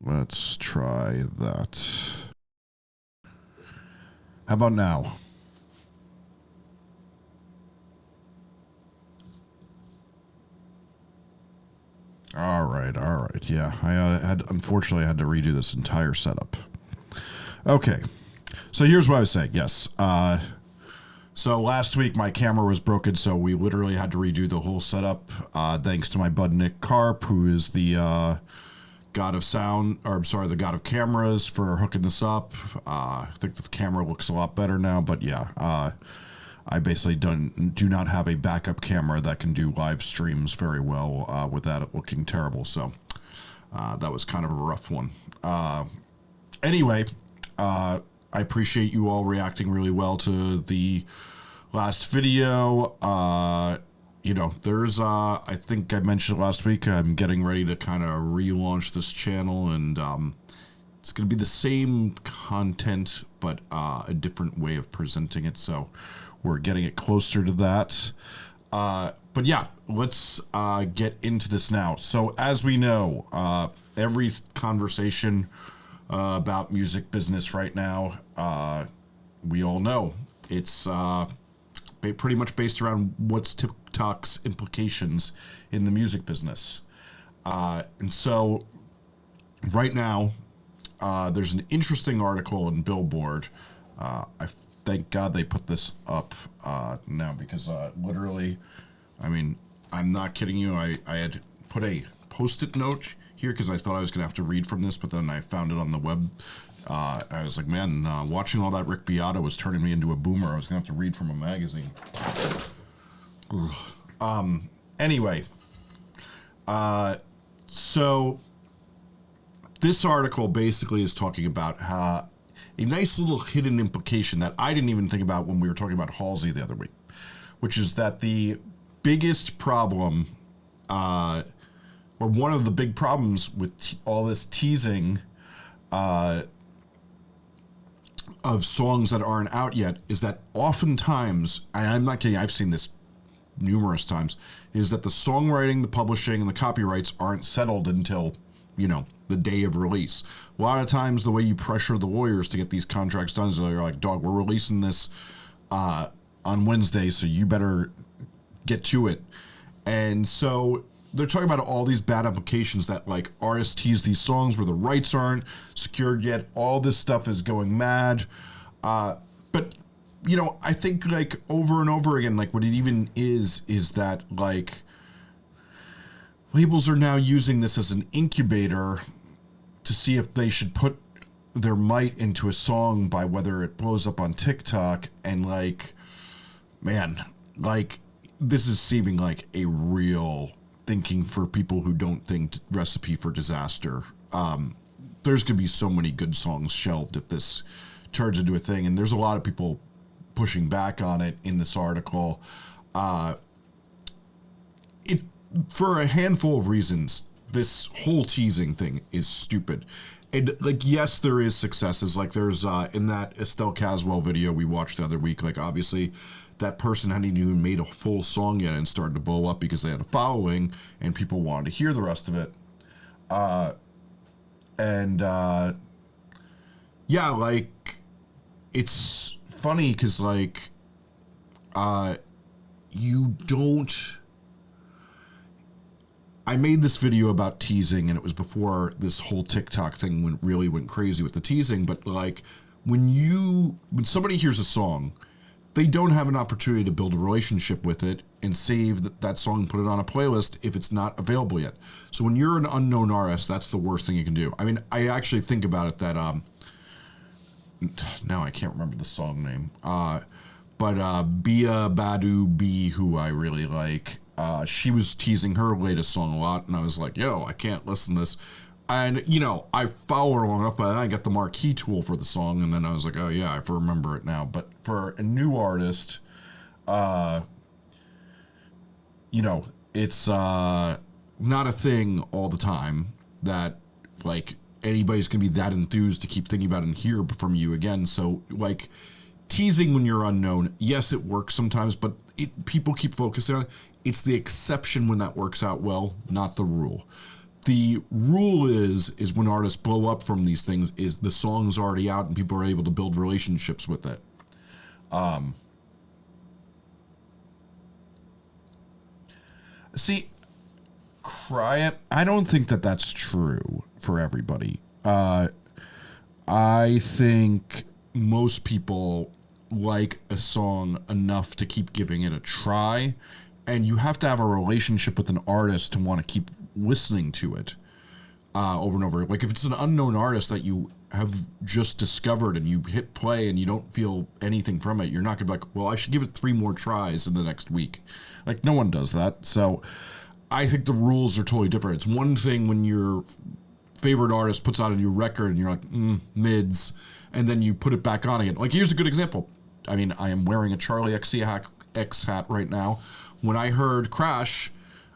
Let's try that. How about now? All right. Yeah, unfortunately I had to redo this entire setup. Okay, so here's what I was saying. Yes. So last week my camera was broken, so we literally had to redo the whole setup. Thanks to my bud Nick Karp, who is the god of sound, or I'm sorry, the god of cameras, for hooking this up. I think the camera looks a lot better now, but yeah, I basically do not have a backup camera that can do live streams very well without it looking terrible. So that was kind of a rough one. Anyway, I appreciate you all reacting really well to the last video. You know, there's, I think I mentioned last week, I'm getting ready to kind of relaunch this channel, and it's going to be the same content, but a different way of presenting it. So we're getting it closer to that. But yeah, let's get into this now. So as we know, every conversation about music business right now, we all know it's pretty much based around what's TikTok's implications in the music business. And so right now, there's an interesting article in Billboard. Thank God they put this up now, because literally, I mean, I'm not kidding you. I had put a post-it note here because I thought I was going to have to read from this, but then I found it on the web. I was like, man, watching all that Rick Beato was turning me into a boomer. I was going to have to read from a magazine. Anyway, so this article basically is talking about how a nice little hidden implication that I didn't even think about when we were talking about Halsey the other week, which is that the biggest problem, or one of the big problems with all this teasing of songs that aren't out yet, is that oftentimes, and I'm not kidding, I've seen this numerous times, is that the songwriting, the publishing, and the copyrights aren't settled until, you know, the day of release. A lot of times the way you pressure the lawyers to get these contracts done is they're like, dog, we're releasing this on Wednesday, so you better get to it. And so they're talking about all these bad applications that, like, artists tease these songs where the rights aren't secured yet. All this stuff is going mad. But, you know, I think, like, over and over again, like, what it even is that, like, labels are now using this as an incubator to see if they should put their might into a song by whether it blows up on TikTok. And, like, man, like, this is seeming like a real thinking for people who don't think recipe for disaster. There's going to be so many good songs shelved if this turns into a thing. And there's a lot of people pushing back on it in this article. For a handful of reasons, this whole teasing thing is stupid. And, like, yes, there is successes. Like, there's, in that Estelle Caswell video we watched the other week, like, obviously that person hadn't even made a full song yet and started to blow up because they had a following and people wanted to hear the rest of it. Yeah, like, it's funny because, like, you don't... I made this video about teasing, and it was before this whole TikTok thing really went crazy with the teasing, but, like, when somebody hears a song, they don't have an opportunity to build a relationship with it and save that song and put it on a playlist if it's not available yet. So when you're an unknown artist, that's the worst thing you can do. I mean, I actually think about it that, now I can't remember the song name, but Bia Badu B, who I really like, she was teasing her latest song a lot, and I was like, yo, I can't listen to this. And, you know, I follow her long enough, but then I got the marquee tool for the song, and then I was like, oh, yeah, I remember it now. But for a new artist, you know, it's not a thing all the time that, like, anybody's going to be that enthused to keep thinking about it and hear from you again. So, like, teasing when you're unknown, yes, it works sometimes, but people keep focusing on it. It's the exception when that works out well, not the rule. the rule is when artists blow up from these things is the song's already out and people are able to build relationships with it. See, I don't think that that's true for everybody. I think most people like a song enough to keep giving it a try, and you have to have a relationship with an artist to want to keep listening to it over and over. Like if it's an unknown artist that you have just discovered and you hit play and you don't feel anything from it, you're not gonna be like, well, I should give it 3 more tries in the next week. Like no one does that. So I think the rules are totally different. It's one thing when your favorite artist puts out a new record and you're like, mids, and then you put it back on again. Like here's a good example. I mean, I am wearing a Charlie XCX hat right now. When I heard Crash,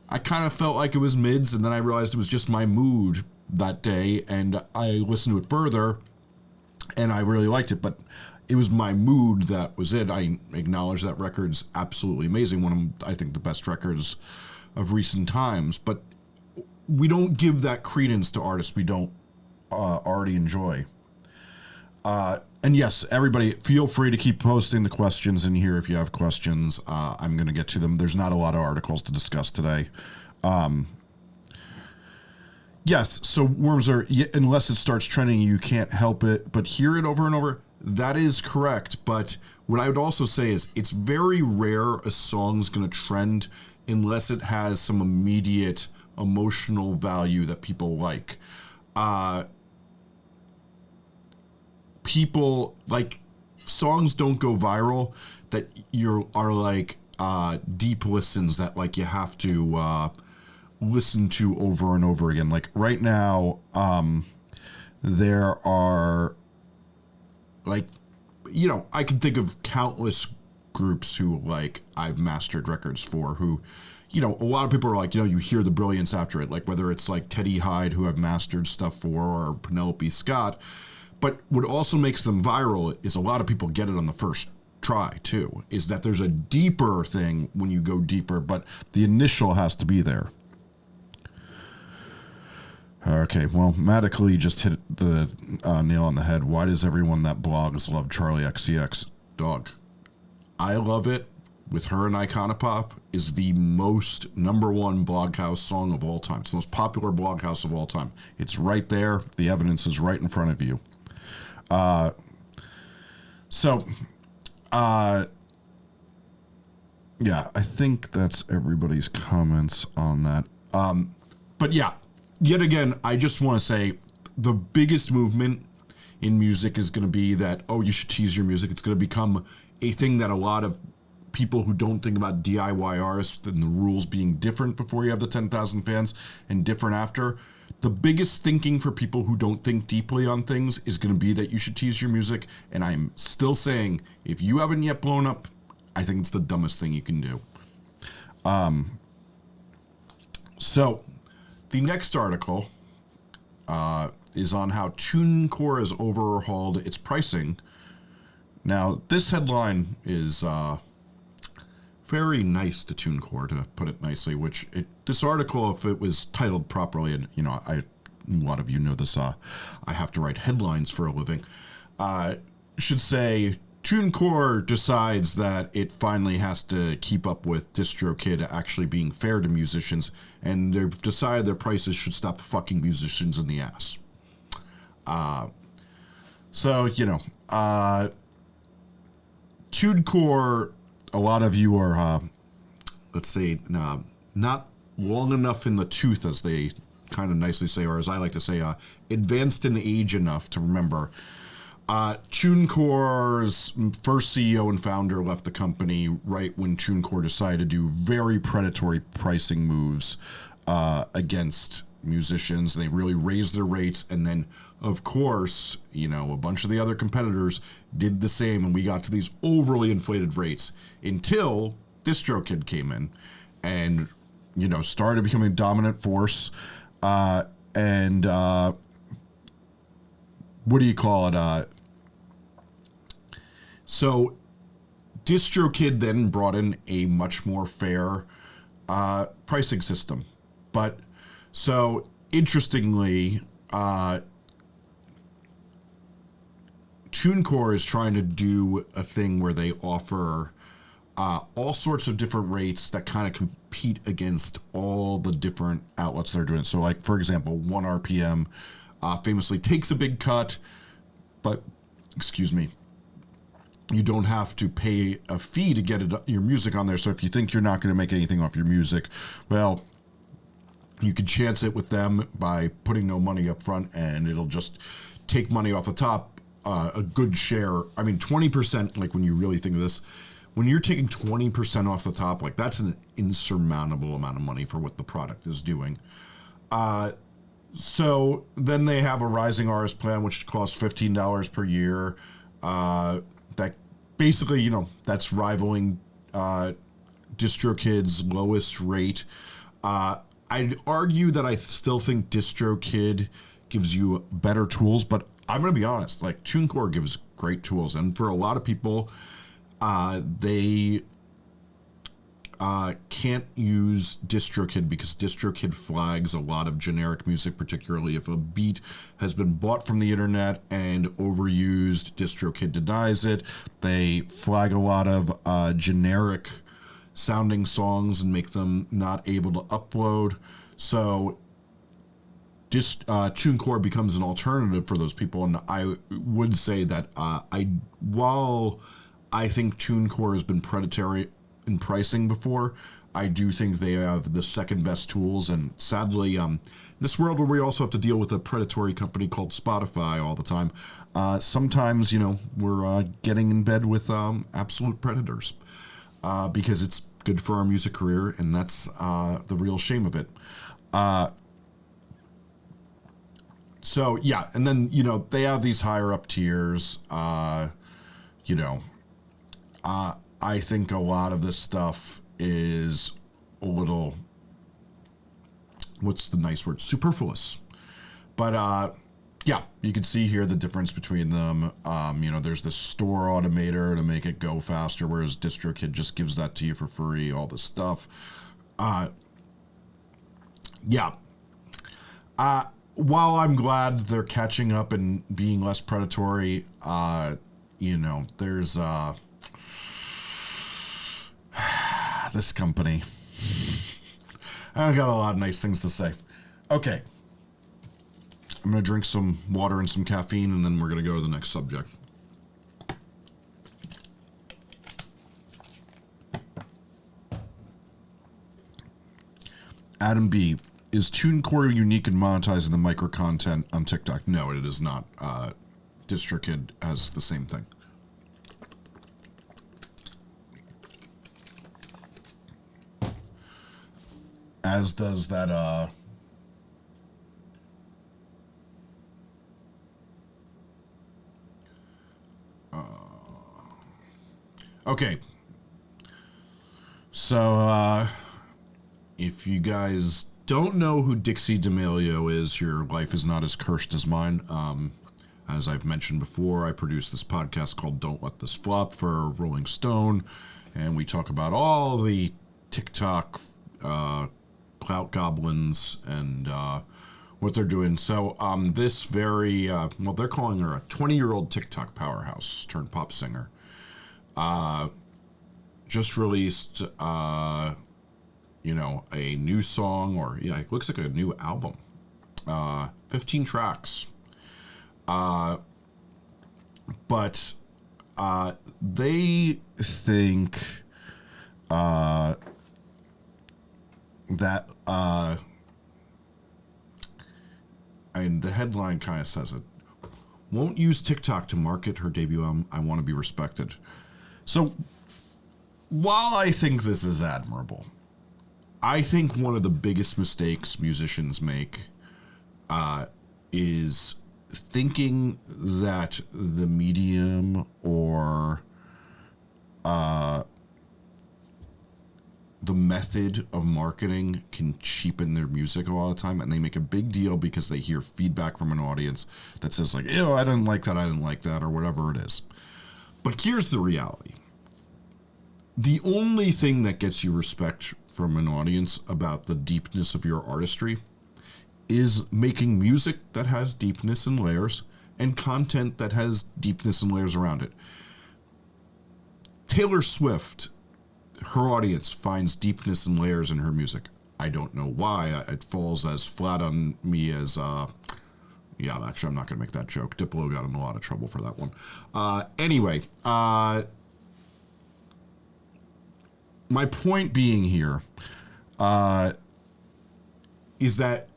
I kind of felt like it was mids, and then I realized it was just my mood that day, and I listened to it further, and I really liked it, but it was my mood that was it. I acknowledge that record's absolutely amazing, one of, I think, the best records of recent times, but we don't give that credence to artists we don't already enjoy. And yes, everybody, feel free to keep posting the questions in here if you have questions. I'm going to get to them. There's not a lot of articles to discuss today. Yes, so Worms are, unless it starts trending, you can't help it, but hear it over and over. That is correct, but what I would also say is it's very rare a song's going to trend unless it has some immediate emotional value that people like. People like songs don't go viral that are like deep listens that like you have to listen to over and over again. Like right now, there are like, you know, I can think of countless groups who like I've mastered records for who, you know, a lot of people are like, you know, you hear the brilliance after it, like whether it's like Teddy Hyde who I've mastered stuff for or Penelope Scott. But what also makes them viral is a lot of people get it on the first try too, is that there's a deeper thing when you go deeper, but the initial has to be there. Okay, well, Matically just hit the nail on the head. Why does everyone that blogs love Charlie XCX? Dog. I love it. With her and Iconopop is the most #1 Bloghouse song of all time. It's the most popular Bloghouse of all time. It's right there. The evidence is right in front of you. Yeah, I think that's everybody's comments on that. But yeah, yet again, I just want to say the biggest movement in music is going to be that, oh, you should tease your music. It's going to become a thing that a lot of people who don't think about DIY artists and the rules being different before you have the 10,000 fans and different after. The biggest thinking for people who don't think deeply on things is going to be that you should tease your music. And I'm still saying, if you haven't yet blown up, I think it's the dumbest thing you can do. So the next article is on how Tunecore has overhauled its pricing. Now, this headline is very nice to Tunecore, to put it nicely, this article, if it was titled properly, and, you know, a lot of you know this, I have to write headlines for a living, should say, Tunecore decides that it finally has to keep up with DistroKid actually being fair to musicians, and they've decided their prices should stop fucking musicians in the ass. So, you know, Tunecore, a lot of you are, let's say, not long enough in the tooth, as they kind of nicely say, or as I like to say, advanced in age enough to remember. Tunecore's first CEO and founder left the company right when Tunecore decided to do very predatory pricing moves against musicians. They really raised their rates, and then, of course, you know, a bunch of the other competitors did the same, and we got to these overly inflated rates until DistroKid came in and, you know, started becoming a dominant force. What do you call it? So DistroKid then brought in a much more fair pricing system. But so interestingly, Tunecore is trying to do a thing where they offer all sorts of different rates that kind of compete against all the different outlets they're doing. So, like, for example, 1 RPM famously takes a big cut, but, excuse me, you don't have to pay a fee to get your music on there. So if you think you're not going to make anything off your music, well, you could chance it with them by putting no money up front, and it'll just take money off the top, a good share. I mean, 20%, like when you really think of this, when you're taking 20% off the top, like that's an insurmountable amount of money for what the product is doing. So then they have a Rising Artist plan, which costs $15 per year. That basically, you know, that's rivaling DistroKid's lowest rate. I'd argue that I still think DistroKid gives you better tools, but I'm going to be honest, like Tunecore gives great tools. And for a lot of people, they can't use DistroKid because DistroKid flags a lot of generic music, particularly if a beat has been bought from the internet and overused. DistroKid denies it. They flag a lot of generic sounding songs and make them not able to upload. So Tunecore becomes an alternative for those people. And I would say that while I think Tunecore has been predatory in pricing before, I do think they have the second best tools. And sadly, in this world where we also have to deal with a predatory company called Spotify all the time, sometimes, you know, we're getting in bed with absolute predators because it's good for our music career, and that's the real shame of it. So, yeah, and then, you know, they have these higher up tiers, you know, I think a lot of this stuff is a little, what's the nice word? Superfluous. But, yeah, you can see here the difference between them. You know, there's this store automator to make it go faster, whereas DistroKid just gives that to you for free, all this stuff. Yeah. While I'm glad they're catching up and being less predatory, you know, there's this company. I've got a lot of nice things to say. Okay. I'm going to drink some water and some caffeine, and then we're going to go to the next subject. Adam B. Is Tunecore unique in monetizing the micro content on TikTok? No, it is not. DistroKid has the same thing. As does that, okay. So, if you guys don't know who Dixie D'Amelio is, your life is not as cursed as mine. As I've mentioned before, I produce this podcast called Don't Let This Flop for Rolling Stone, and we talk about all the TikTok clout goblins and what they're doing. So this very, well, they're calling her a 20-year-old TikTok powerhouse turned pop singer. Just released, you know, a new song, or yeah, it looks like a new album. 15 tracks. But they think that, and the headline kind of says it, won't use TikTok to market her debut album, I Want to Be Respected. So, while I think this is admirable, I think one of the biggest mistakes musicians make is thinking that the medium or the method of marketing can cheapen their music a lot of the time, and they make a big deal because they hear feedback from an audience that says like, ew, I didn't like that, or whatever it is. But here's the reality. The only thing that gets you respect from an audience about the deepness of your artistry is making music that has deepness and layers and content that has deepness and layers around it. Taylor Swift, her audience finds deepness and layers in her music. I don't know why. It falls as flat on me as, yeah, actually, I'm not going to make that joke. Diplo got in a lot of trouble for that one. Anyway, my point being here is that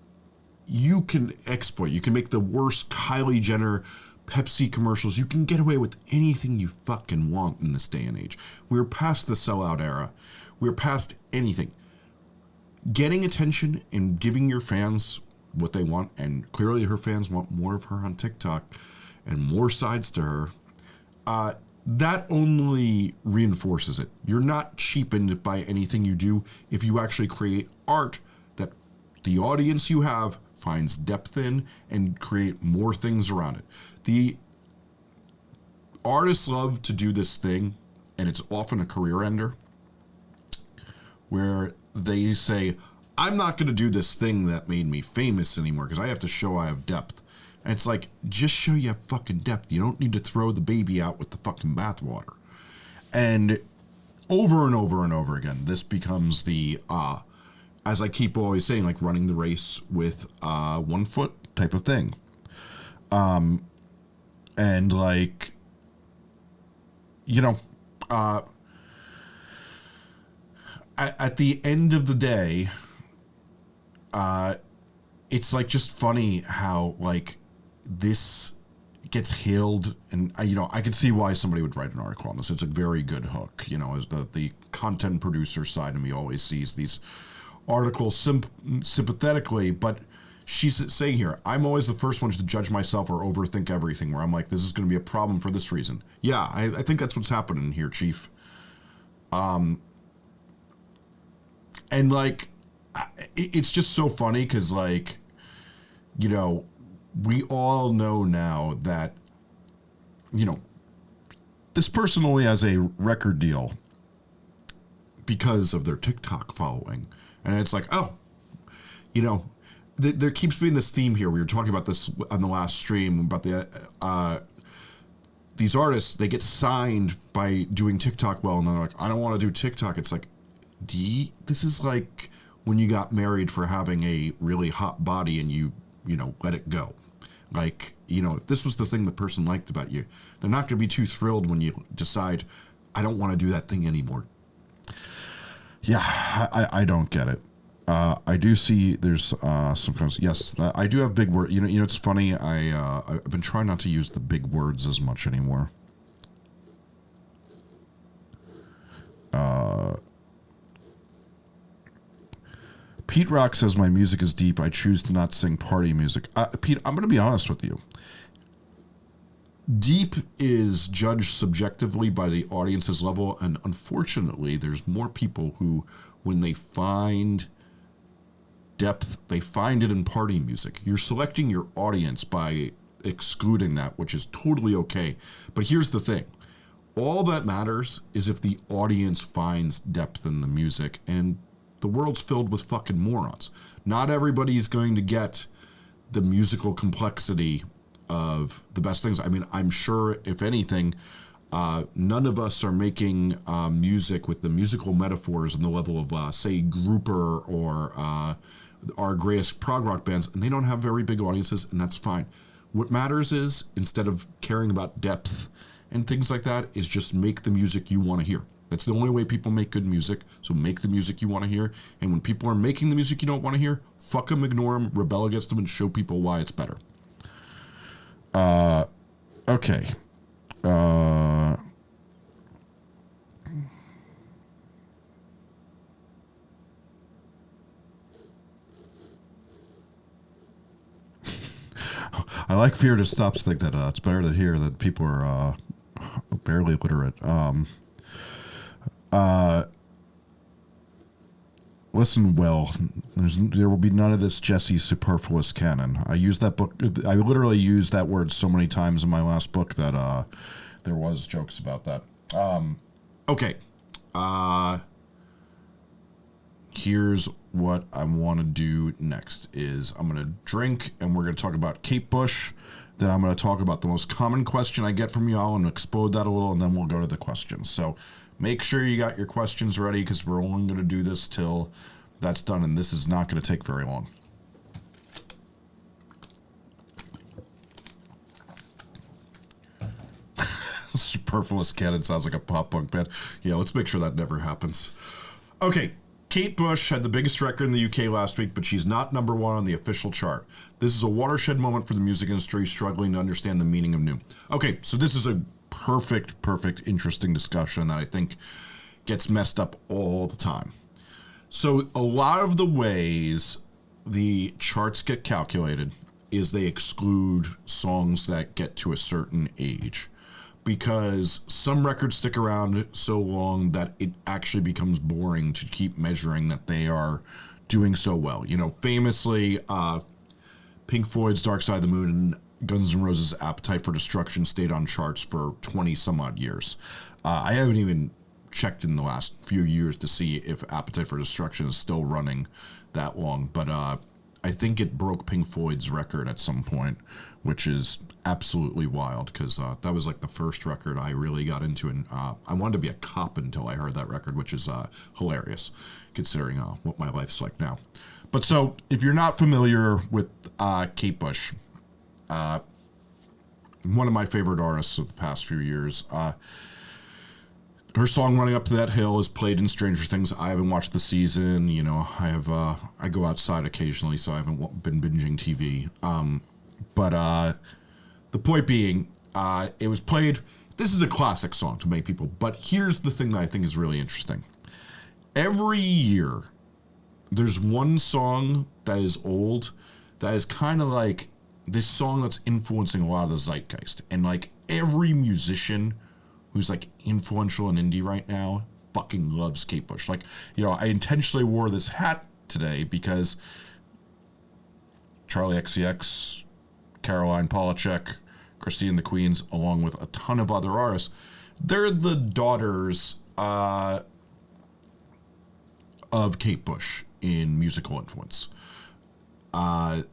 you can exploit, you can make the worst Kylie Jenner Pepsi commercials. You can get away with anything you fucking want in this day and age. We're past the sellout era. We're past anything. Getting attention and giving your fans what they want, and clearly her fans want more of her on TikTok and more sides to her, that only reinforces it. You're not cheapened by anything you do if you actually create art that the audience you have finds depth in and create more things around it. The artists love to do this thing, and it's often a career ender, where they say, I'm not going to do this thing that made me famous anymore because I have to show I have depth. And it's like, just show you have fucking depth. You don't need to throw the baby out with the fucking bathwater. And over and over and over again, this becomes the, as I keep always saying, like running the race with 1 foot type of thing. And like, you know, at the end of the day, it's like just funny how like this gets hailed, and you know, I could see why somebody would write an article on this. It's a very good hook, you know, as the content producer side of me always sees these articles sympathetically, but she's saying here, I'm always the first one to judge myself or overthink everything, where I'm like, this is going to be a problem for this reason. Yeah, I think that's what's happening here, Chief. And like, it's just so funny because, like, you know, we all know now that, you know, this person only has a record deal because of their TikTok following. And it's like, oh, you know, there keeps being this theme here. We were talking about this on the last stream about these artists, they get signed by doing TikTok well, and they're like, I don't want to do TikTok. It's like, this is like when you got married for having a really hot body and you know, let it go. Like, you know, if this was the thing the person liked about you, they're not going to be too thrilled when you decide, I don't want to do that thing anymore. Yeah, I don't get it. I do see there's some kinds. Yes, I do have big words. You know, it's funny. I've been trying not to use the big words as much anymore. Pete Rock says my music is deep. I choose to not sing party music. Pete, I'm going to be honest with you. Deep is judged subjectively by the audience's level, and unfortunately, there's more people who, when they find depth, they find it in party music. You're selecting your audience by excluding that, which is totally okay. But here's the thing. All that matters is if the audience finds depth in the music, and the world's filled with fucking morons. Not everybody's going to get the musical complexity of the best things. I mean, I'm sure, if anything, none of us are making music with the musical metaphors on the level of, say, Grouper or our greatest prog rock bands, and they don't have very big audiences, and that's fine. What matters is, instead of caring about depth and things like that, is just make the music you want to hear. That's the only way people make good music, so make the music you want to hear, and when people are making the music you don't want to hear, fuck them, ignore them, rebel against them, and show people why it's better. Okay. I like Fear to Stop's think that it's better to hear that people are barely literate. Listen well. There will be none of this Jesse superfluous canon. I used that book. I literally used that word so many times in my last book that there was jokes about that. Okay. here's what I want to do next is I'm going to drink, and we're going to talk about Kate Bush. Then I'm going to talk about the most common question I get from y'all and explode that a little, and then we'll go to the questions. So make sure you got your questions ready, because we're only going to do this till that's done, and this is not going to take very long. Superfluous Cannon sounds like a pop punk band. Yeah, let's make sure that never happens. Okay, Kate Bush had the biggest record in the UK last week, but she's not number one on the official chart. This is a watershed moment for the music industry struggling to understand the meaning of new. Okay, so this is a perfect, interesting discussion that I think gets messed up all the time. So a lot of the ways the charts get calculated is they exclude songs that get to a certain age, because some records stick around so long that it actually becomes boring to keep measuring that they are doing so well. You know, famously, Pink Floyd's Dark Side of the Moon and Guns N' Roses' Appetite for Destruction stayed on charts for 20 some odd years. I haven't even checked in the last few years to see if Appetite for Destruction is still running that long, but I think it broke Pink Floyd's record at some point, which is absolutely wild, because that was like the first record I really got into, and I wanted to be a cop until I heard that record, which is hilarious considering what my life's like now. But so if you're not familiar with Kate Bush, one of my favorite artists of the past few years, her song Running Up to That Hill is played in Stranger Things. I haven't watched the season. You know, I go outside occasionally, so I haven't been binging TV. But the point being, it was played. This is a classic song to many people, but here's the thing that I think is really interesting. Every year, there's one song that is old that is kind of like this song that's influencing a lot of the zeitgeist. And like every musician who's like influential in indie right now fucking loves Kate Bush. Like, you know, I intentionally wore this hat today because Charlie XCX, Caroline Polachek, Christine and the Queens, along with a ton of other artists, they're the daughters of Kate Bush in musical influence.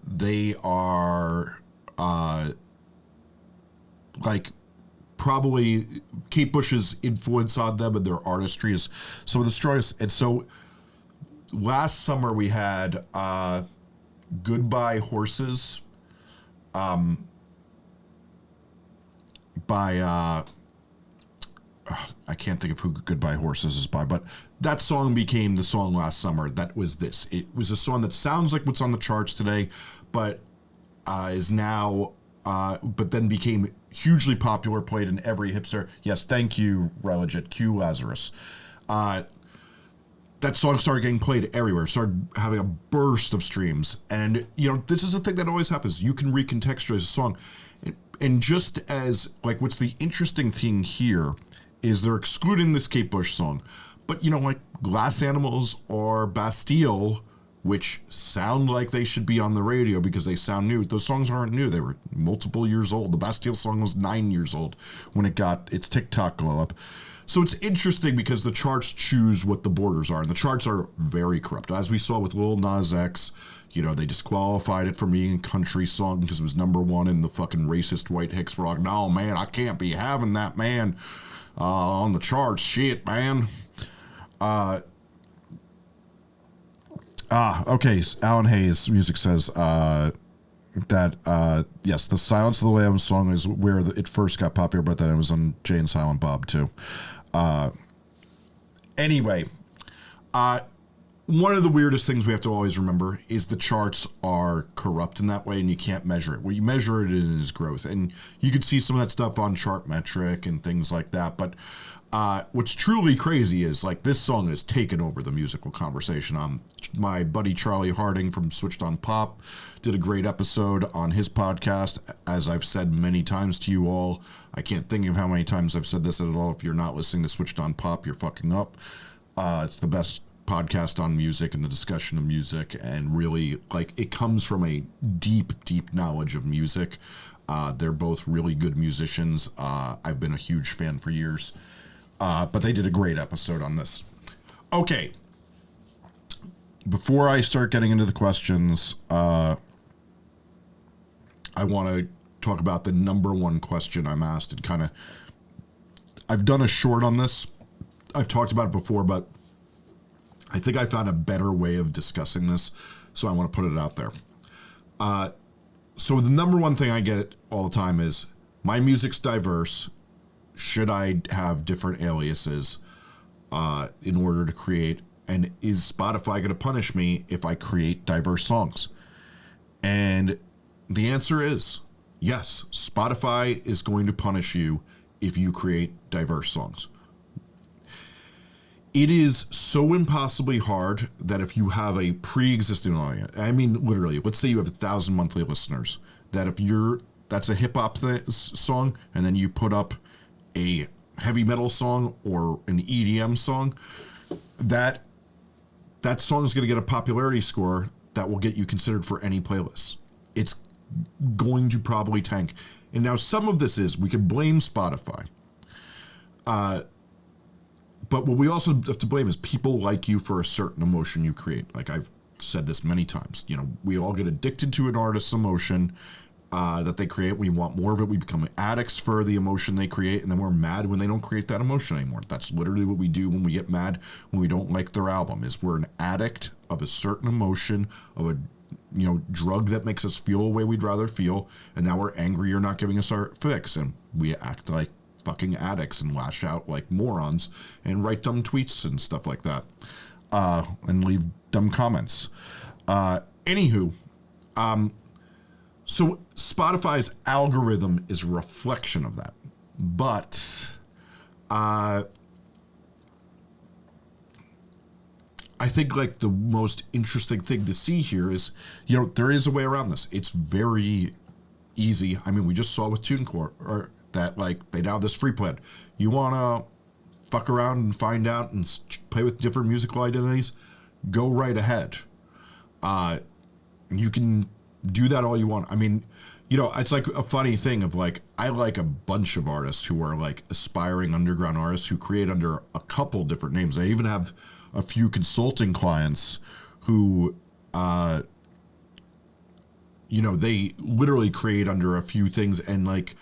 They are like probably Kate Bush's influence on them and their artistry is some of the strongest. And so last summer we had Goodbye Horses by I can't think of who Goodbye Horses is by, but that song became the song last summer. That was this. It was a song that sounds like what's on the charts today, but is now but then became hugely popular, played in every hipster. Yes, thank you, Religit, Q Lazarus. That song started getting played everywhere, started having a burst of streams. And, you know, this is a thing that always happens. You can recontextualize a song. And just as, like, what's the interesting thing here is they're excluding this Kate Bush song. But, you know, like Glass Animals or Bastille, which sound like they should be on the radio because they sound new. Those songs aren't new. They were multiple years old. The Bastille song was 9 years old when it got its TikTok glow up. So it's interesting because the charts choose what the borders are, and the charts are very corrupt. As we saw with Lil Nas X, you know, they disqualified it from being a country song because it was number one in the fucking racist white hicks rock. No, man, I can't be having that, man, on the charts. Shit, man. Okay, Alan Hayes Music says that, yes, the Silence of the Lambs song is where it first got popular, but then it was on Jay and Silent Bob, too. Anyway, one of the weirdest things we have to always remember is the charts are corrupt in that way, and you can't measure it. What you measure it in is growth, and you could see some of that stuff on Chartmetric and things like that, but what's truly crazy is, like, this song has taken over the musical conversation. My buddy Charlie Harding from Switched on Pop did a great episode on his podcast. As I've said many times to you all, I can't think of how many times I've said this at all. If you're not listening to Switched on Pop, you're fucking up. It's the best podcast on music and the discussion of music, and really, like, it comes from a deep knowledge of music. They're both really good musicians. I've been a huge fan for years. But they did a great episode on this. Okay. before I start getting into the questions, I want to talk about the number one question I'm asked, and kind of, I've done a short on this. I've talked about it before, but I think I found a better way of discussing this, so I want to put it out there. So the number one thing I get all the time is, my music's diverse. Should I have different aliases in order to create? And is Spotify going to punish me if I create diverse songs? And the answer is yes. Spotify is going to punish you if you create diverse songs. It is so impossibly hard that if you have a pre-existing audience, I mean, literally, let's say you have 1,000 monthly listeners, that if that's a hip hop song, and then you put up a heavy metal song or an EDM song, that song is going to get a popularity score that will get you considered for any playlist. It's going to probably tank. And now some of this is, we can blame Spotify. But what we also have to blame is people like you for a certain emotion you create. Like I've said this many times, we all get addicted to an artist's emotion that they create. We want more of it. We become addicts for the emotion they create, and then we're mad when they don't create that emotion anymore. That's literally what we do when we get mad when we don't like their album, is we're an addict of a certain emotion, of a drug that makes us feel a way we'd rather feel, and now we're angry you're not giving us our fix, and we act like fucking addicts and lash out like morons and write dumb tweets and stuff like that, and leave dumb comments. Anywho, so Spotify's algorithm is a reflection of that. But I think like the most interesting thing to see here is, there is a way around this. It's very easy. I mean, we just saw with Tunecore that like they now have this free plan. You want to fuck around and find out and play with different musical identities? Go right ahead. You can do that all you want. I mean, it's like a funny thing of like, I like a bunch of artists who are like aspiring underground artists who create under a couple different names. I even have a few consulting clients who, they literally create under a few things, and like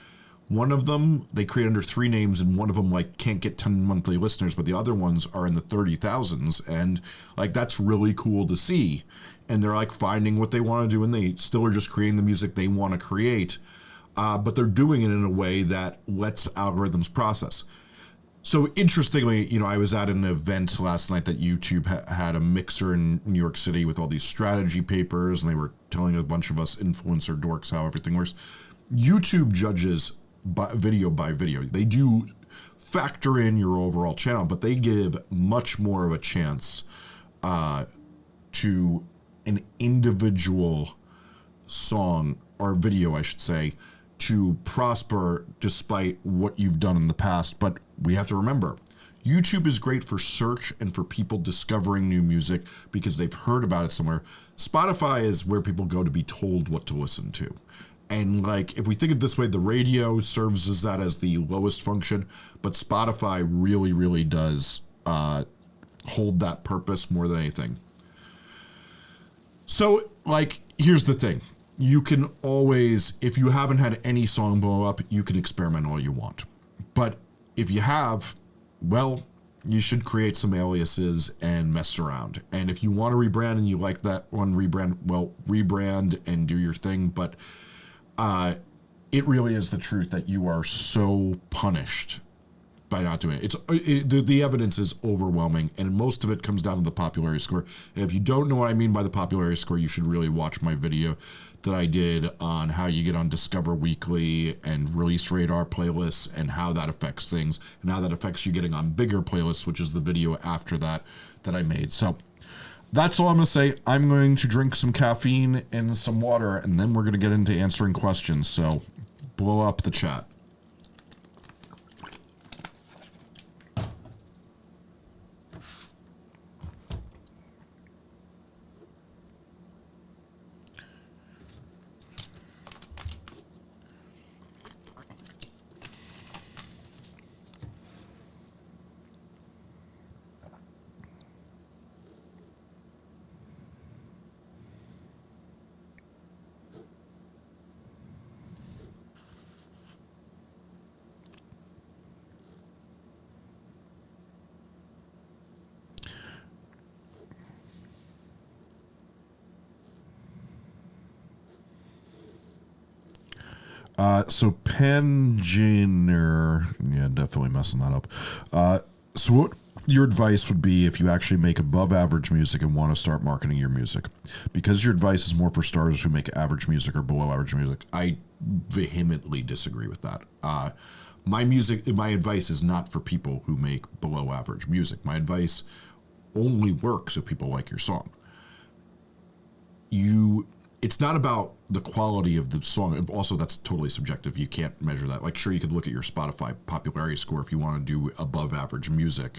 one of them, they create under 3 names, and one of them like can't get 10 monthly listeners, but the other ones are in the 30,000s, and like that's really cool to see. And they're like finding what they want to do, and they still are just creating the music they want to create, but they're doing it in a way that lets algorithms process. So interestingly, I was at an event last night that YouTube had a mixer in New York City with all these strategy papers, and they were telling a bunch of us influencer dorks how everything works. YouTube judges video by video. They do factor in your overall channel, but they give much more of a chance to an individual song, or video, I should say, to prosper despite what you've done in the past. But we have to remember, YouTube is great for search and for people discovering new music because they've heard about it somewhere. Spotify is where people go to be told what to listen to. And like, if we think of it this way, the radio serves as that as the lowest function, but Spotify really, really does hold that purpose more than anything. So like, here's the thing. You can always, if you haven't had any song blow up, you can experiment all you want. But if you have, well, you should create some aliases and mess around. And if you want to rebrand and you like that one rebrand, well, rebrand and do your thing. But it really is the truth that you are so punished by not doing it. The evidence is overwhelming, and most of it comes down to the popularity score. And if you don't know what I mean by the popularity score, you should really watch my video that I did on how you get on Discover Weekly and Release Radar playlists, and how that affects things, and how that affects you getting on bigger playlists, which is the video after that I made. So that's all I'm going to say. I'm going to drink some caffeine and some water, and then we're going to get into answering questions. So blow up the chat. So Panginer, yeah, definitely messing that up. So what your advice would be if you actually make above average music and want to start marketing your music? Because your advice is more for stars who make average music or below average music. I vehemently disagree with that. My advice is not for people who make below average music. My advice only works if people like your song. It's not about the quality of the song. Also, that's totally subjective. You can't measure that. Like, sure, you could look at your Spotify popularity score if you want to do above average music.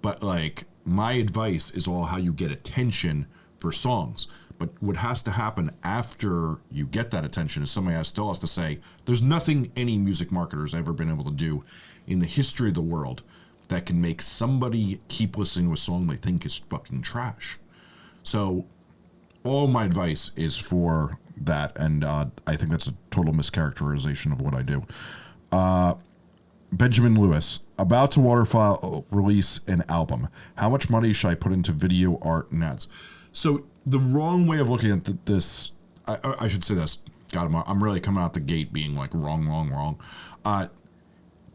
But, like, my advice is all how you get attention for songs. But what has to happen after you get that attention is somebody still has to say, there's nothing any music marketer's ever been able to do in the history of the world that can make somebody keep listening to a song they think is fucking trash. So all my advice is for that, and I think that's a total mischaracterization of what I do. Benjamin Lewis, about to waterfall release an album. How much money should I put into video, art, and ads? So the wrong way of looking at this, I should say this. God, I'm really coming out the gate being like wrong.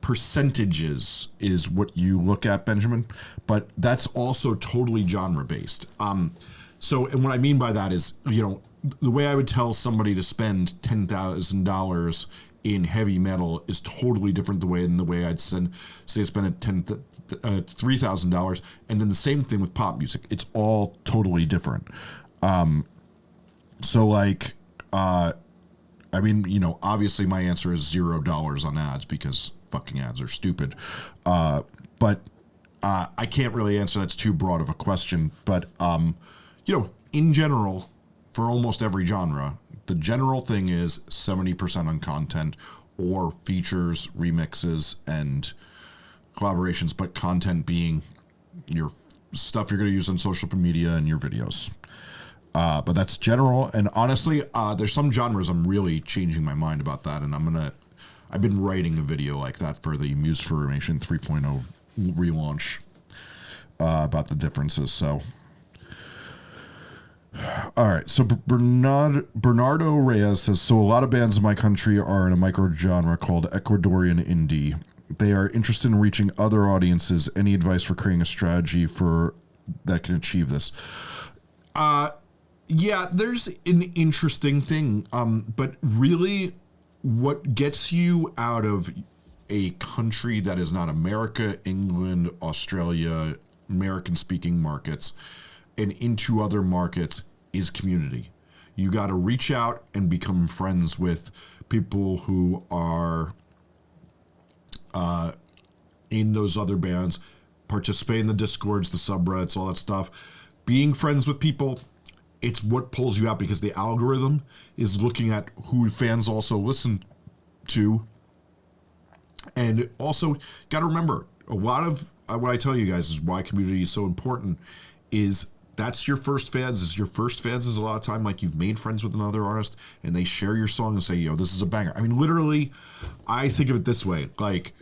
Percentages is what you look at, Benjamin, but that's also totally genre based. So, and what I mean by that is, the way I would tell somebody to spend $10,000 in heavy metal is totally different than the way I'd say spend $3,000, and then the same thing with pop music. It's all totally different. So, like, obviously my answer is $0 on ads because fucking ads are stupid. But I can't really answer. That's too broad of a question. But in general, for almost every genre, the general thing is 70% on content or features, remixes, and collaborations, but content being your stuff you're going to use on social media and your videos. But that's general. And honestly, there's some genres I'm really changing my mind about that. And I've been writing a video like that for the Musformation 3.0 relaunch about the differences. So, all right. So Bernardo Reyes says, so a lot of bands in my country are in a micro genre called Ecuadorian indie. They are interested in reaching other audiences. Any advice for creating a strategy that can achieve this? Yeah, there's an interesting thing. But really what gets you out of a country that is not America, England, Australia, American speaking markets and into other markets is community. You got to reach out and become friends with people who are in those other bands, participate in the Discords, the subreddits, all that stuff. Being friends with people, it's what pulls you out because the algorithm is looking at who fans also listen to. And also, got to remember, a lot of what I tell you guys is why community is so important is that's your first fans. Your first fans is a lot of time like you've made friends with another artist and they share your song and say, yo, this is a banger. I mean, literally, I think of it this way, like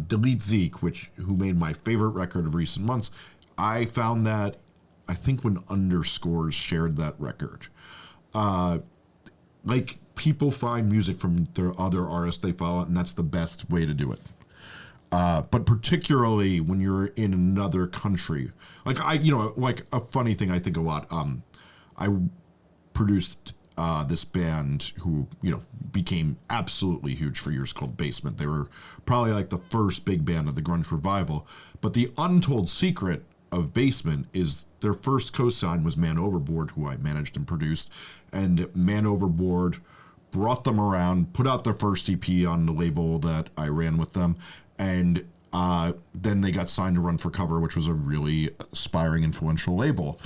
Delete Zeke, who made my favorite record of recent months. I found that, I think when Underscores shared that record, like people find music from their other artists they follow, and that's the best way to do it. But particularly when you're in another country, like like a funny thing I think a lot. I produced this band who became absolutely huge for years called Basement. They were probably like the first big band of the grunge revival. But the untold secret of Basement is their first co-sign was Man Overboard, who I managed and produced, and Man Overboard brought them around, put out their first EP on the label that I ran with them, and then they got signed to Run for Cover, which was a really aspiring, influential label.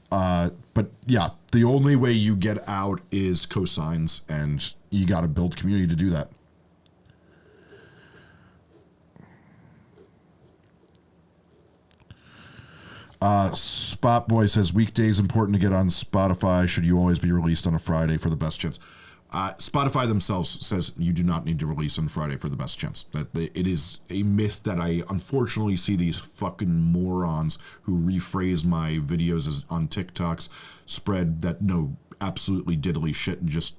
But yeah, the only way you get out is cosigns, and you got to build community to do that. Spot Boy says, weekdays important to get on Spotify. Should you always be released on a Friday for the best chance? Spotify themselves says you do not need to release on Friday for the best chance. It is a myth that I unfortunately see these fucking morons who rephrase my videos as on TikToks spread that know absolutely diddly shit and just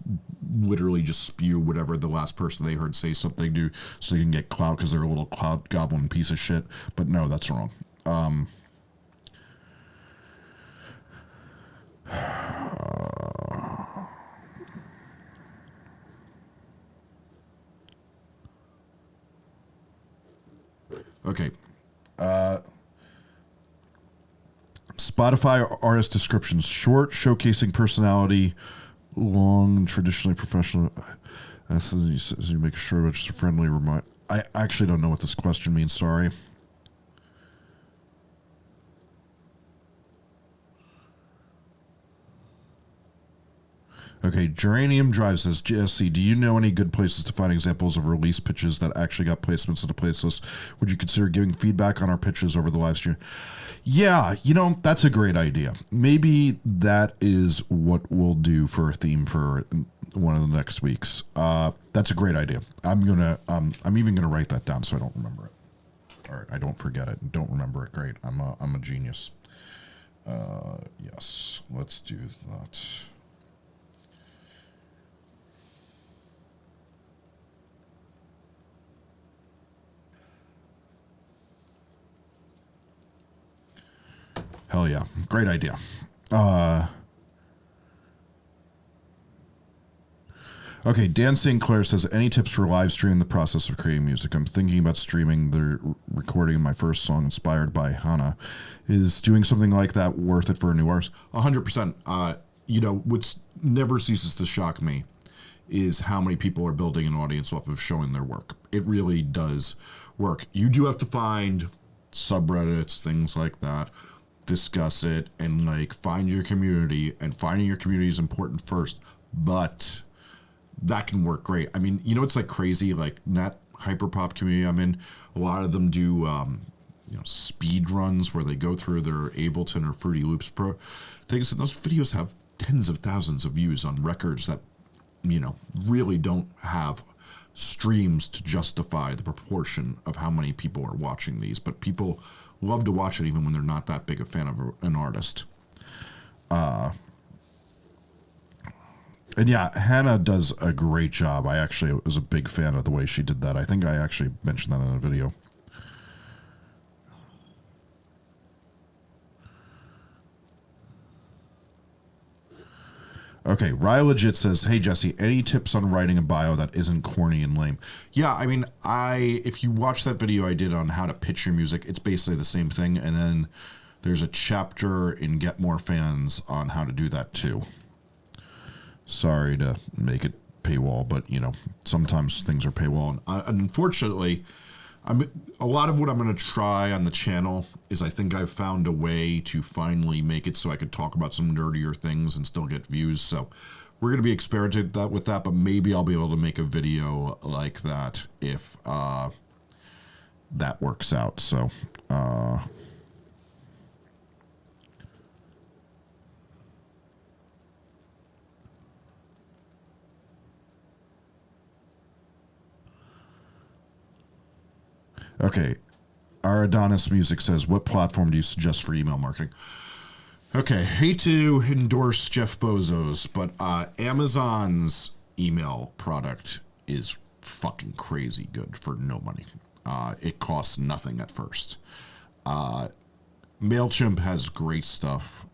literally just spew whatever the last person they heard say something to, so they can get clout because they're a little clout goblin piece of shit. But no, that's wrong. Okay. Spotify artist descriptions: short, showcasing personality; long, traditionally professional. You make sure it's a friendly remind. I actually don't know what this question means. Sorry. Okay, Geranium Drive says, JSC, do you know any good places to find examples of release pitches that actually got placements in a playlist? Would you consider giving feedback on our pitches over the live stream? Yeah, that's a great idea. Maybe that is what we'll do for a theme for one of the next weeks. That's a great idea. I'm even gonna write that down so I don't remember it. All right, I don't forget it and don't remember it. Great, I'm a genius. Yes, let's do that. Hell yeah. Great idea. Okay, Dan St. Clair says, any tips for live streaming the process of creating music? I'm thinking about streaming the recording of my first song inspired by Hana. Is doing something like that worth it for a new artist? 100%. What never ceases to shock me is how many people are building an audience off of showing their work. It really does work. You do have to find subreddits, things like that, discuss it, and find your community, and finding your community is important first, but that can work great. I mean, it's crazy, that hyperpop community I'm in, a lot of them do speed runs where they go through their Ableton or Fruity Loops Pro things, and those videos have tens of thousands of views on records that really don't have streams to justify the proportion of how many people are watching these, but people love to watch it even when they're not that big a fan of an artist. And yeah, Hannah does a great job. I actually was a big fan of the way she did that. I think I actually mentioned that in a video. Okay, Rye Legit says, hey Jesse, any tips on writing a bio that isn't corny and lame? Yeah, I mean, if you watch that video I did on how to pitch your music, it's basically the same thing, and then there's a chapter in Get More Fans on how to do that too. Sorry to make it paywall, but sometimes things are paywall, and unfortunately, a lot of what I'm going to try on the channel is I think I've found a way to finally make it so I could talk about some nerdier things and still get views. So we're going to be experimenting with that, but maybe I'll be able to make a video like that if that works out. So okay, our Adonis Music says, what platform do you suggest for email marketing? Okay, hate to endorse Jeff Bezos, but Amazon's email product is fucking crazy good for no money. It costs nothing at first. MailChimp has great stuff.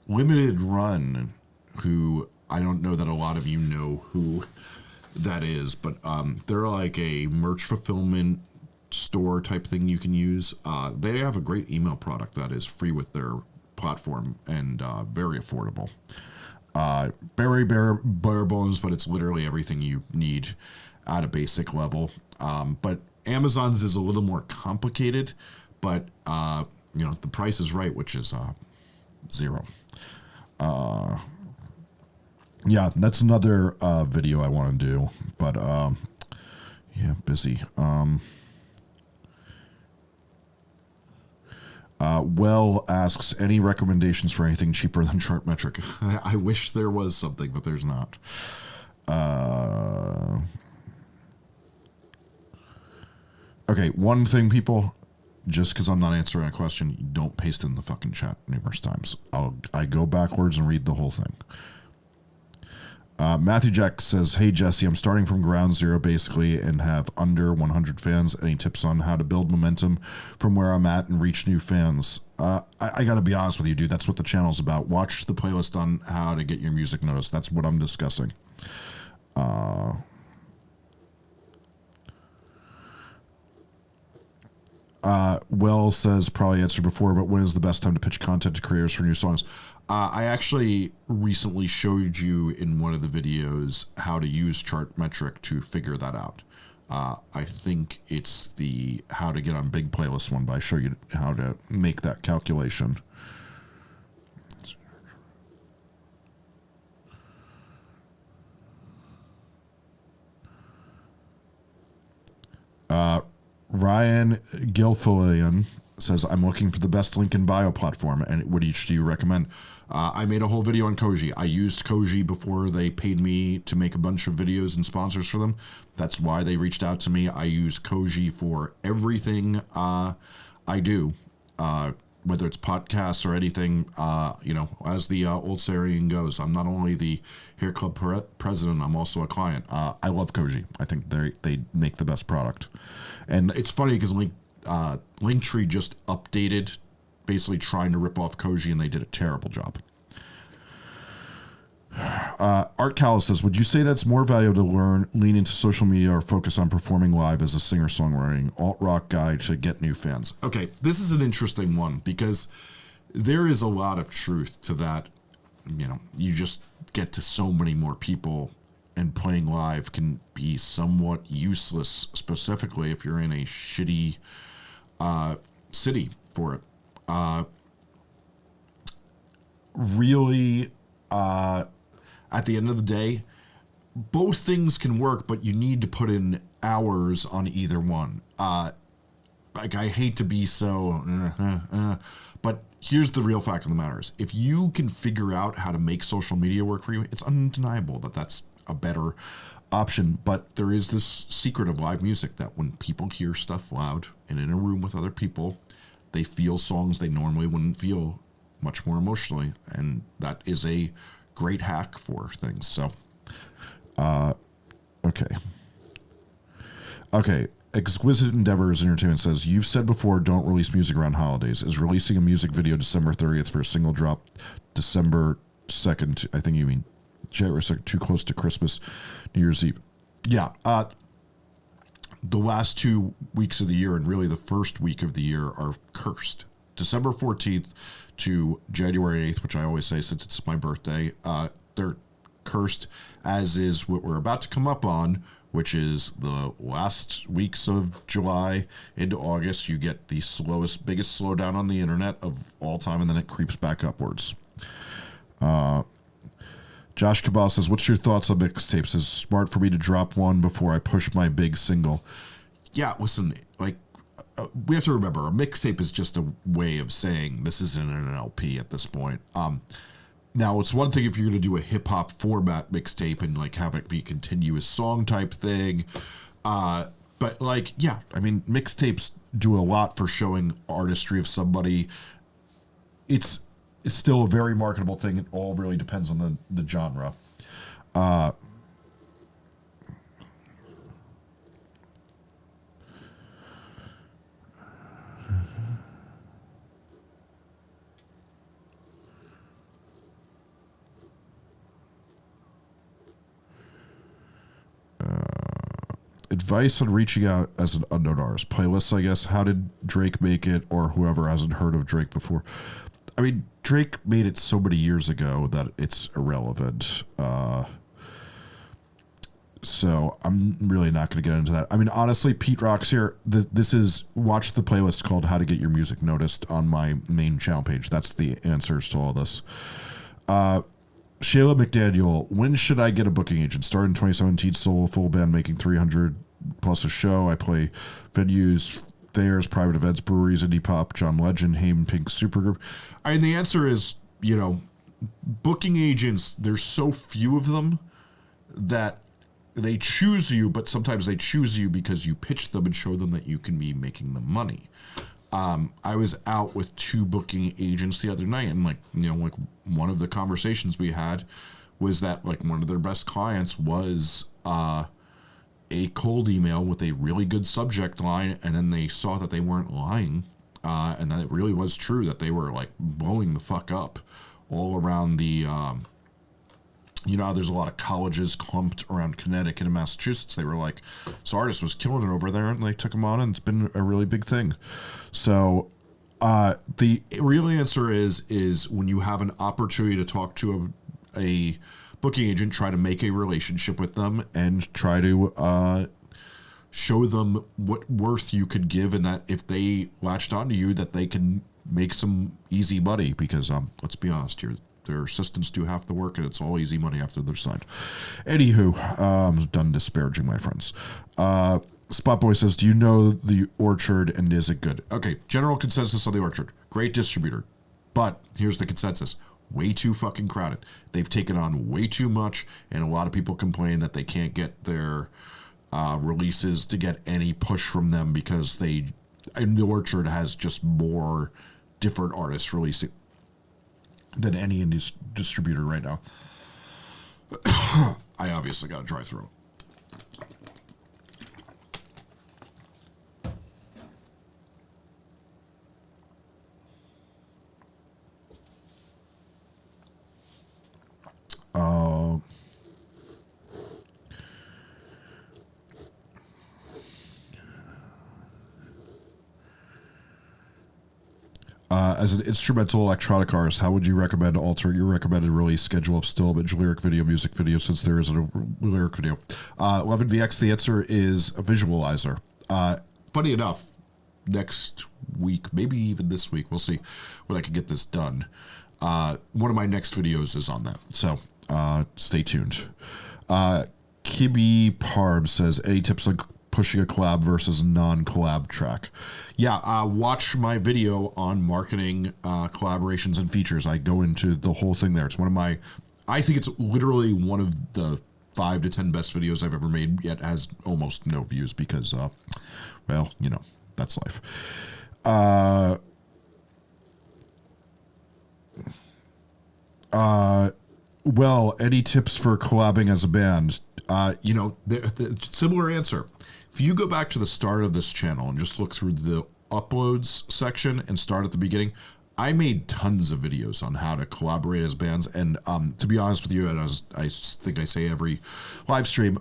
Limited Run, who I don't know that a lot of you know who that is, but they're like a merch fulfillment store type thing you can use. They have a great email product that is free with their platform and very affordable. Very bare bones, but it's literally everything you need at a basic level. But Amazon's is a little more complicated, but the price is right, which is $0. Yeah, that's another video I want to do, but yeah, busy. Well asks, any recommendations for anything cheaper than Chartmetric? I wish there was something, but there's not. Okay, one thing, people, just because I'm not answering a question, don't paste it in the fucking chat numerous times. I go backwards and read the whole thing. Matthew Jack says, "Hey Jesse, I'm starting from ground zero basically and have under 100 fans. Any tips on how to build momentum from where I'm at and reach new fans?" I got to be honest with you, dude. That's what the channel's about. Watch the playlist on how to get your music noticed. That's what I'm discussing. Will says, probably answered before, but when is the best time to pitch content to creators for new songs? I actually recently showed you in one of the videos how to use Chartmetric to figure that out. I think it's the how to get on big playlist one, but I show you how to make that calculation. Ryan Gilfillian says, "I'm looking for the best link in bio platform, and what each do you recommend?" I made a whole video on Koji. I used Koji before they paid me to make a bunch of videos and sponsors for them. That's why they reached out to me. I use Koji for everything I do, whether it's podcasts or anything. As the old saying goes, I'm not only the hair club president, I'm also a client. I love Koji. I think they make the best product. And it's funny because Linktree just updated, basically trying to rip off Koji, and they did a terrible job. Art Callis says, "Would you say that's more valuable to lean into social media or focus on performing live as a singer-songwriting alt-rock guy to get new fans?" Okay, this is an interesting one because there is a lot of truth to that. You just get to so many more people, and playing live can be somewhat useless, specifically if you're in a shitty city for it. Really, at the end of the day, both things can work, but you need to put in hours on either one. I hate to be so, but here's the real fact of the matter is, if you can figure out how to make social media work for you, it's undeniable that that's a better option. But there is this secret of live music that when people hear stuff loud and in a room with other people, they feel songs they normally wouldn't feel much more emotionally, and that is a great hack for things. So, okay. Exquisite Endeavors Entertainment says, "You've said before, don't release music around holidays. Is releasing a music video December 30th for a single drop December 2nd, I think you mean January 2nd, too close to Christmas, New Year's Eve?" Yeah, the last 2 weeks of the year and really the first week of the year are cursed. December 14th to January 8th, which I always say since it's my birthday, they're cursed, as is what we're about to come up on, which is the last weeks of July into August. You get the biggest slowdown on the internet of all time, and then it creeps back upwards. Josh Cabal says, "What's your thoughts on mixtapes? Is it smart for me to drop one before I push my big single?" Yeah, listen, we have to remember, a mixtape is just a way of saying this isn't an LP at this point. Now, it's one thing if you're going to do a hip-hop format mixtape and have it be a continuous song type thing. But mixtapes do a lot for showing artistry of somebody. It's still a very marketable thing. It all really depends on the genre. Advice on reaching out as an unknown artist. Playlists, I guess. How did Drake make it, or whoever hasn't heard of Drake before? I mean, Drake made it so many years ago that it's irrelevant. So I'm really not going to get into that. I mean, honestly, Pete Rock's here. Watch the playlist called How to Get Your Music Noticed on my main channel page. That's the answers to all this. Shayla McDaniel, when should I get a booking agent? Started in 2017, solo full band, making 300 plus a show. I play venues, fairs, private events, breweries, indie pop, John Legend, Haim Pink Supergroup. I mean, the answer is, booking agents, there's so few of them that they choose you, but sometimes they choose you because you pitch them and show them that you can be making them money. I was out with 2 booking agents the other night, and one of the conversations we had was that like one of their best clients was a cold email with a really good subject line, and then they saw that they weren't lying, and that it really was true that they were like blowing the fuck up all around the there's a lot of colleges clumped around Connecticut and Massachusetts. They were like, this artist was killing it over there, and they took him on, and it's been a really big thing. So the real answer is when you have an opportunity to talk to a booking agent, try to make a relationship with them and try to show them what worth you could give, and that if they latched onto you, that they can make some easy money, because let's be honest here, their assistants do half the work, and it's all easy money after their side. Anywho, I'm done disparaging my friends. Spotboy says, do you know the Orchard, and is it good? Okay, general consensus on the Orchard. Great distributor. But here's the consensus. Way too fucking crowded. They've taken on way too much, and a lot of people complain that they can't get their releases to get any push from them, because the Orchard has just more different artists releasing than any indie distributor right now. I obviously got a dry throat. As an instrumental electronic artist, how would you recommend alter your recommended release schedule of still image, lyric video, music video, since there isn't a lyric video? 11VX, the answer is a visualizer. Funny enough, next week, maybe even this week, we'll see when I can get this done. One of my next videos is on that, so stay tuned. Kibby Parb says, any tips on pushing a collab versus non-collab track? Yeah, watch my video on marketing collaborations and features. I go into the whole thing there. It's one of my, I think it's literally one of the 5 to 10 best videos I've ever made, yet has almost no views because, well, that's life. Well, any tips for collabing as a band? The similar answer. If you go back to the start of this channel and just look through the uploads section and start at the beginning, I made tons of videos on how to collaborate as bands. And to be honest with you, and I think I say every live stream,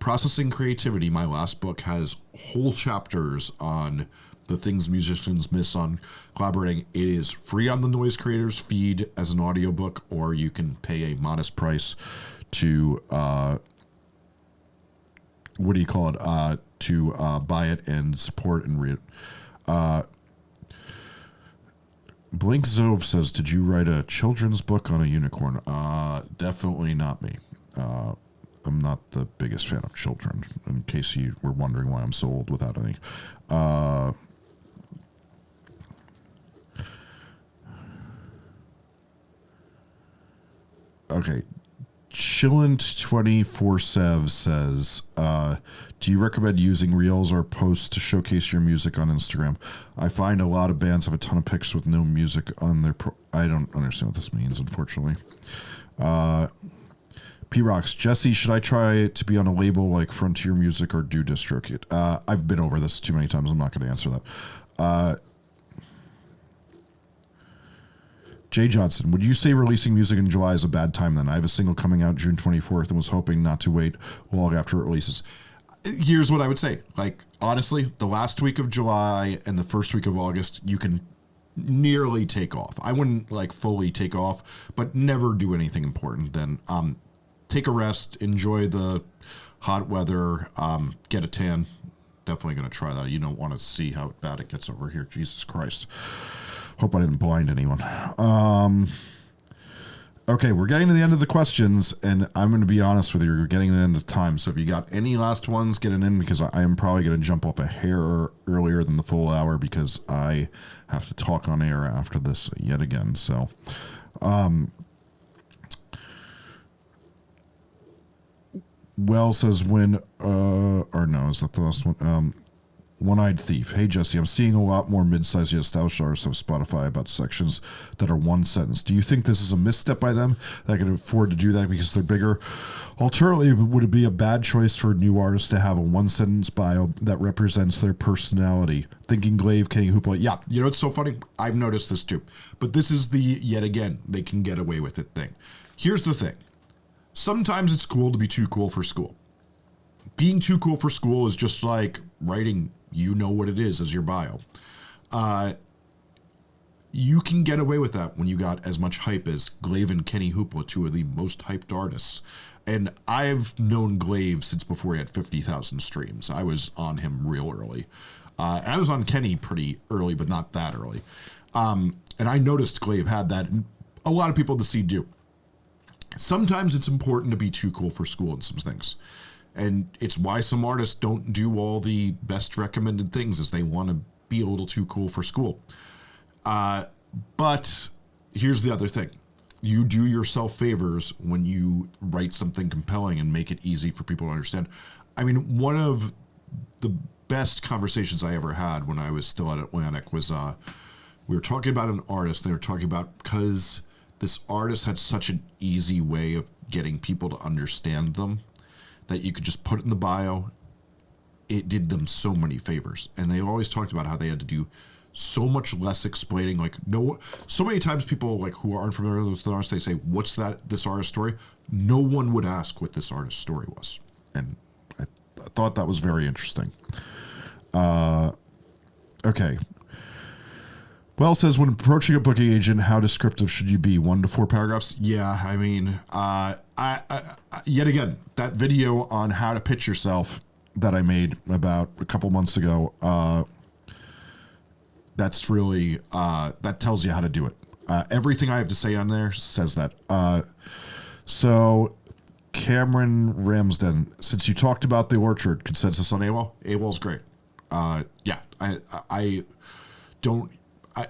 Processing Creativity, my last book, has whole chapters on the things musicians miss on collaborating. It is free on the Noise Creators feed as an audiobook, or you can pay a modest price to to buy it and support and read it. Blink Zove says, did you write a children's book on a unicorn? Definitely not me. I'm not the biggest fan of children, in case you were wondering why I'm so old without any. Okay. Chillin'24/7 says, do you recommend using Reels or posts to showcase your music on Instagram? I find a lot of bands have a ton of pics with no music on their I don't understand what this means, unfortunately. P-Rocks, Jesse, should I try to be on a label like Frontier Music or Do Distro? I've been over this too many times. I'm not going to answer that. Jay Johnson, would you say releasing music in July is a bad time then? I have a single coming out June 24th and was hoping not to wait long after it releases. Here's what I would say. Like, honestly, the last week of July and the first week of August, you can nearly take off. I wouldn't like fully take off, but never do anything important then. Take a rest, enjoy the hot weather, get a tan. Definitely going to try that. You don't want to see how bad it gets over here. Jesus Christ. Hope I didn't blind anyone. Okay, we're getting to the end of the questions, and I'm going to be honest with you. We're getting to the end of time, so if you got any last ones, get it in, because I am probably going to jump off a hair earlier than the full hour, because I have to talk on air after this yet again. So, Well says when, or no, is that the last one? One-Eyed Thief. Hey, Jesse, I'm seeing a lot more mid-sized yet established artists on Spotify about sections that are one sentence. Do you think this is a misstep by them that can afford to do that because they're bigger? Alternatively, would it be a bad choice for new artists to have a one-sentence bio that represents their personality? Thinking Glaive, Kenny Hoopla. Yeah, you know, it's so funny. I've noticed this too. But this is the, yet again, they can get away with it thing. Here's the thing. Sometimes it's cool to be too cool for school. Being too cool for school is just like writing, you know what it is, as your bio. You can get away with that when you got as much hype as Glaive and Kenny Hoopla, two of the most hyped artists. And I've known Glaive since before he had 50,000 streams. I was on him real early. And I was on Kenny pretty early, but not that early. And I noticed Glaive had that, and a lot of people in the scene do. Sometimes it's important to be too cool for school in some things. And it's why some artists don't do all the best recommended things, is they want to be a little too cool for school. But here's the other thing. You do yourself favors when you write something compelling and make it easy for people to understand. I mean, one of the best conversations I ever had when I was still at Atlantic was we were talking about an artist. They were talking about, because this artist had such an easy way of getting people to understand them, that you could just put it in the bio. It did them so many favors. And they always talked about how they had to do so much less explaining. Like, no, so many times people like who aren't familiar with the artist, they say, what's this artist story? No one would ask what this artist story was. And I thought that was very interesting. Okay. Well, says, when approaching a booking agent, how descriptive should you be? 1 to 4 paragraphs? Yeah, I mean, yet again, that video on how to pitch yourself that I made about a couple months ago, that's really, that tells you how to do it. Everything I have to say on there says that. So, Cameron Ramsden, since you talked about the Orchard, consensus on AWOL? AWOL's great. Yeah, I don't...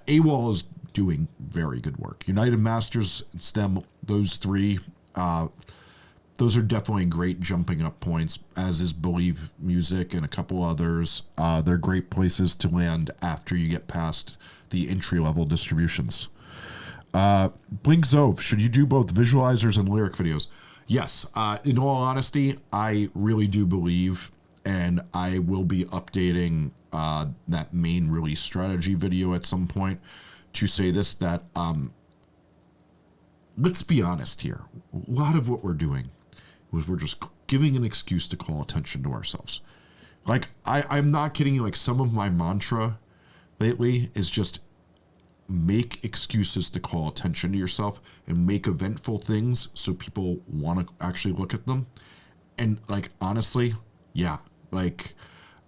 AWOL is doing very good work. United Masters, STEM, those three, those are definitely great jumping up points, as is Believe Music and a couple others. They're great places to land after you get past the entry-level distributions. Blink Zove, should you do both visualizers and lyric videos? Yes. In all honesty, I really do believe, and I will be updating that main release strategy video at some point to say this, that let's be honest here. A lot of what we're doing was we're just giving an excuse to call attention to ourselves. Like, I'm not kidding you. Like, some of my mantra lately is just make excuses to call attention to yourself and make eventful things so people want to actually look at them. And like, honestly, yeah, like,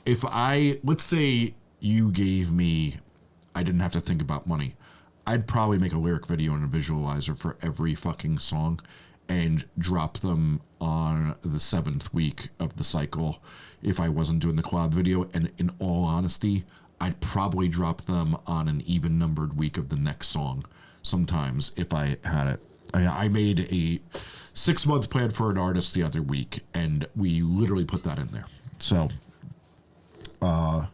if let's say you gave me, I didn't have to think about money, I'd probably make a lyric video and a visualizer for every fucking song and drop them on the 7th week of the cycle if I wasn't doing the collab video. And in all honesty, I'd probably drop them on an even numbered week of the next song sometimes if I had it. I made a 6-month plan for an artist the other week, and we literally put that in there. So, all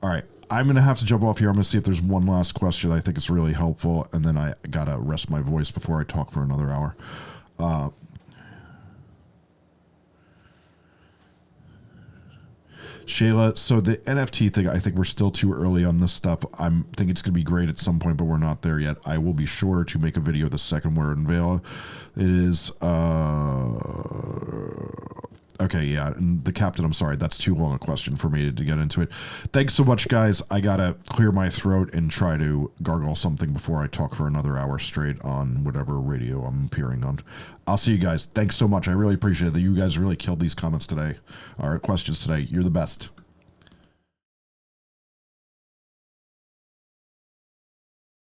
right. I'm going to have to jump off here. I'm going to see if there's one last question. I think it's really helpful, and then I got to rest my voice before I talk for another hour. Shayla, so the NFT thing, I think we're still too early on this stuff. I think it's going to be great at some point, but we're not there yet. I will be sure to make a video the second we're in Vela. It is... Okay, yeah, and the captain, I'm sorry, that's too long a question for me to get into it. Thanks so much, guys. I gotta clear my throat and try to gargle something before I talk for another hour straight on whatever radio I'm appearing on. I'll see you guys. Thanks so much. I really appreciate it that you guys really killed these comments today, or questions today. You're the best.